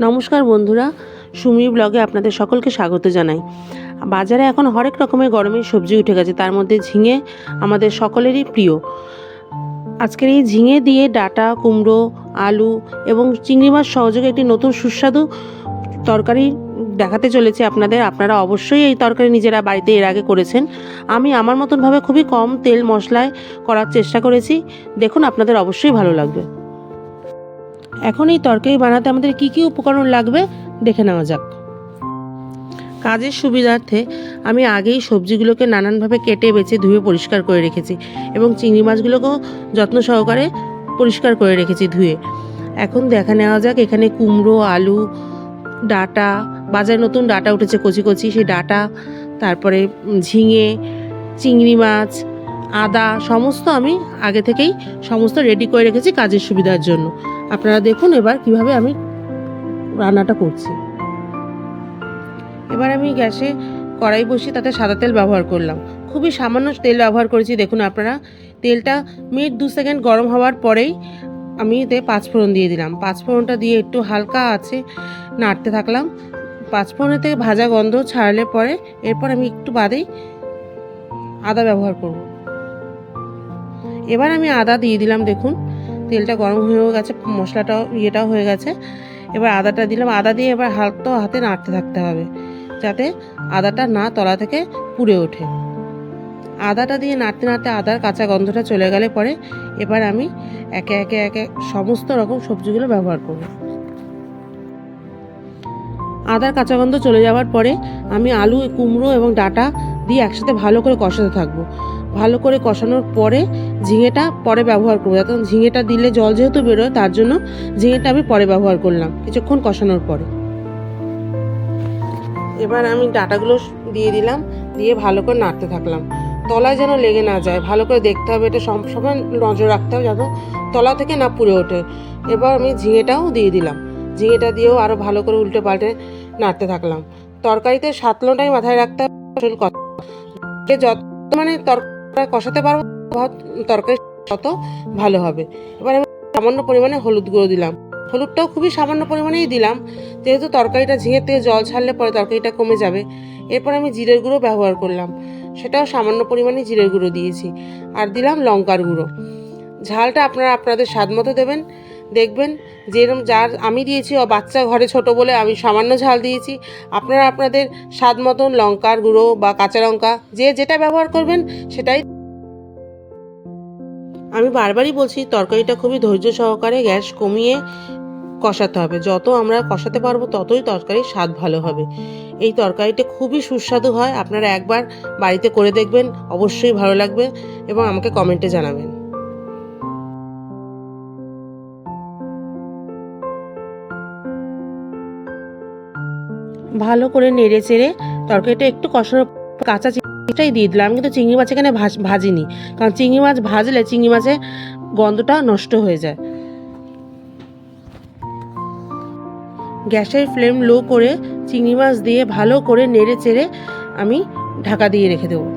নমস্কার বন্ধুরা, সুমির ব্লগে আপনাদের সকলকে স্বাগত জানাই। বাজারে এখন হরেক রকমের গরমের সবজি উঠে গেছে, তার মধ্যে ঝিঙে আমাদের সকলেরই প্রিয়। আজকের এই ঝিঙে দিয়ে ডাঁটা, কুমড়ো, আলু এবং চিংড়ি মাছ সহযোগে একটি নতুন সুস্বাদু তরকারি দেখাতে চলেছে আপনাদের। আপনারা অবশ্যই এই তরকারি নিজেরা বাড়িতে এর আগে করেছেন। আমি আমার মতনভাবে খুবই কম তেল মশলায় করার চেষ্টা করেছি। দেখুন, আপনাদের অবশ্যই ভালো লাগবে। এখন এই তরকারি বানাতে আমাদের কি কি উপকরণ লাগবে দেখে নেওয়া যাক। কাজের সুবিধার্থে আমি আগেই সবজিগুলোকে নানানভাবে কেটে বেছে ধুয়ে পরিষ্কার করে রেখেছি এবং চিংড়ি মাছগুলোকেও যত্ন সহকারে পরিষ্কার করে রেখেছি ধুয়ে। এখন দেখা নেওয়া যাক এখানে কুমড়ো, আলু, ডাঁটা, বাজারে নতুন ডাঁটা উঠেছে কচি কচি, সেই ডাঁটা, তারপরে ঝিঙে, চিংড়ি মাছ, আদা সমস্ত আমি আগে থেকেই সমস্ত রেডি করে রেখেছি কাজের সুবিধার জন্য। আপনারা দেখুন এবার কিভাবে আমি রান্নাটা করছি। এবার আমি গ্যাসে কড়াই বসিয়ে তাতে সাদা তেল ব্যবহার করলাম। খুবই সামান্য তেল ব্যবহার করেছি। দেখুন আপনারা, তেলটা মিনিট 2 সেকেন্ড গরম হওয়ার পরেই আমি এতে পাঁচফোড়ন দিয়ে দিলাম। পাঁচফোড়নটা দিয়ে একটু হালকা আছে নাড়তে থাকলাম। পাঁচফোড়নের থেকে ভাজা গন্ধ ছাড়লে পরে এরপর আমি একটু বাদেই আদা ব্যবহার করব। এবার আমি আদা দিয়ে দিলাম। দেখুন তেলটা গরম হয়েও গেছে, মশলাটাও ইয়েটাও হয়ে গেছে। এবার আদাটা দিলাম। আদা দিয়ে এবার হাতে নাড়তে থাকতে হবে যাতে আদাটা না তলা থেকে পুড়ে ওঠে। আদাটা দিয়ে নাড়তে নাড়তে আদার কাঁচা গন্ধটা চলে গেলে পরে এবার আমি একে একে সমস্ত রকম সবজিগুলো ব্যবহার করব। আদার কাঁচা গন্ধ চলে যাওয়ার পরে আমি আলু, কুমড়ো এবং ডাঁটা দিয়ে একসাথে ভালো করে কষাতে থাকবো। ভালো করে কষানোর পরে ঝিঙেটা পরে ব্যবহার করবো। তখন ঝিঙেটা দিলে জল যেহেতু বেরোয়, তার জন্য ঝিঙেটা আমি পরে ব্যবহার করলাম কিছুক্ষণ কষানোর পরে। এবার আমি ডাঁটাগুলো দিয়ে দিলাম, দিয়ে ভালো করে নাড়তে থাকলাম। তলায় যেন লেগে না যায়, ভালো করে দেখতে হবে, এটা সবসময় নজর রাখতে হবে যেন তলা থেকে না পুড়ে ওঠে। এবার আমি ঝিঙেটাও দিয়ে দিলাম। ঝিঙেটা দিয়েও আরও ভালো করে উল্টে পাল্টে নাড়তে থাকলাম। তরকারিতে সাতলোটাই মাথায় রাখতে হবে আসল কথা। যত তরকারি কষাতে পারবো তরকারি তত ভালো হবে। এবার আমি সামান্য পরিমাণে হলুদ গুঁড়ো দিলাম। হলুদটাও খুবই সামান্য পরিমাণেই দিলাম, যেহেতু তরকারিটা ঝিঙের থেকে জল ছাড়লে পরে তরকারিটা কমে যাবে। এরপর আমি জিরের গুঁড়ো ব্যবহার করলাম, সেটাও সামান্য পরিমাণে জিরের গুঁড়ো দিয়েছি। আর দিলাম লঙ্কার গুঁড়ো। ঝালটা আপনারা আপনাদের স্বাদ মতো দেবেন। দেখবেন যেরকম যার আমি দিয়েছি, বাচ্চা ঘরে ছোট বলে আমি সামান্য ঝাল দিয়েছি। আপনারা আপনাদের স্বাদ মতন লঙ্কার গুঁড়ো বা কাঁচা লঙ্কা যে যেটা ব্যবহার করবেন সেটাই। আমি বারবারই বলছি তরকারিটা খুবই ধৈর্য সহকারে গ্যাস কমিয়ে কষাতে হবে। যত আমরা কষাতে পারবো ততই তরকারির স্বাদ ভালো হবে। এই তরকারিটা খুবই সুস্বাদু হয়। আপনারা একবার বাড়িতে করে দেখবেন, অবশ্যই ভালো লাগবে এবং আমাকে কমেন্টে জানাবেন। ভালো করে নেড়ে চেড়ে তরকারিটা একটু কষানোর কাঁচা চিংড়িটাই দিয়ে দিলাম। আমি কিন্তু চিংড়ি মাছ এখানে ভাজিনি, কারণ চিংড়ি মাছ ভাজলে চিংড়ি মাছের গন্ধটা নষ্ট হয়ে যায়। গ্যাসের ফ্লেম লো করে চিংড়ি মাছ দিয়ে ভালো করে নেড়ে চেড়ে আমি ঢাকা দিয়ে রেখে দেবো।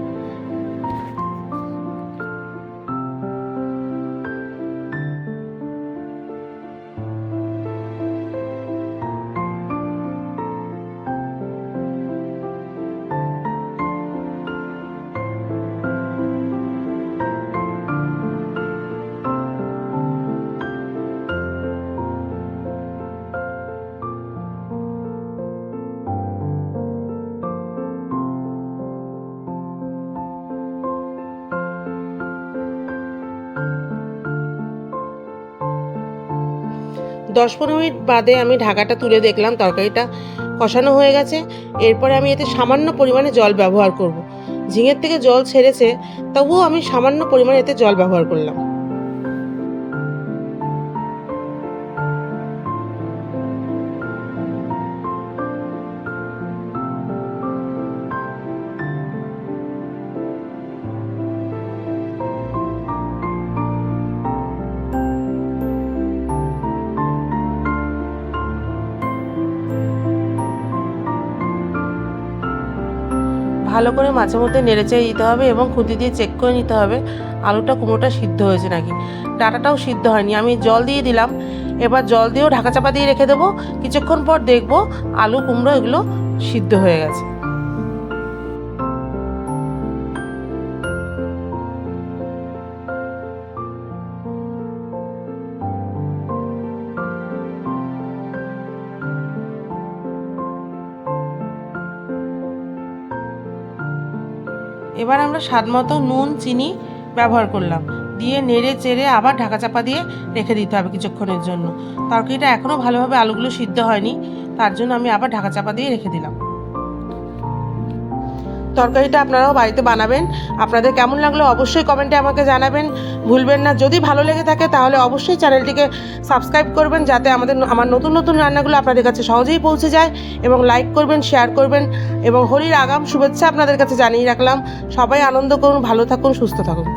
10-15 মিনিট বাদে আমি ঢাকাটা তুলে দেখলাম তরকারিটা কষানো হয়ে গেছে। এরপরে আমি এতে সামান্য পরিমাণে জল ব্যবহার করব। ঝিঙের থেকে জল ছেড়েছে, তবুও আমি সামান্য পরিমাণে এতে জল ব্যবহার করলাম। ভালো করে মাঝে মধ্যে নেড়েচেড়ে দিতে হবে এবং খুন্তি দিয়ে চেক করে নিতে হবে আলুটা কুমড়োটা সিদ্ধ হয়েছে নাকি। ডাঁটাটাও সিদ্ধ হয়নি, আমি জল দিয়ে দিলাম। এবার জল দিয়েও ঢাকা চাপা দিয়ে রেখে দেবো। কিছুক্ষণ পর দেখবো আলু কুমড়ো এগুলো সিদ্ধ হয়ে গেছে। এবার আমরা স্বাদ মতো নুন চিনি ব্যবহার করলাম, দিয়ে নেড়ে চেড়ে আবার ঢাকা চাপা দিয়ে রেখে দিতে হবে কিছুক্ষণের জন্য। তরকারিটা এখনও ভালোভাবে আলুগুলো সিদ্ধ হয়নি, তার জন্য আমি আবার ঢাকা চাপা দিয়ে রেখে দিলাম। তরকারিটা আপনারাও বাড়িতে বানাবেন। আপনাদের কেমন লাগলো অবশ্যই কমেন্টে আমাকে জানাবেন, ভুলবেন না। যদি ভালো লেগে থাকে তাহলে অবশ্যই চ্যানেলটিকে সাবস্ক্রাইব করবেন, যাতে আমার নতুন নতুন রান্নাগুলো আপনাদের কাছে সহজেই পৌঁছে যায়। এবং লাইক করবেন, শেয়ার করবেন, এবং হোলির আগাম শুভেচ্ছা আপনাদের কাছে জানিয়ে রাখলাম। সবাই আনন্দ করুন, ভালো থাকুন, সুস্থ থাকুন।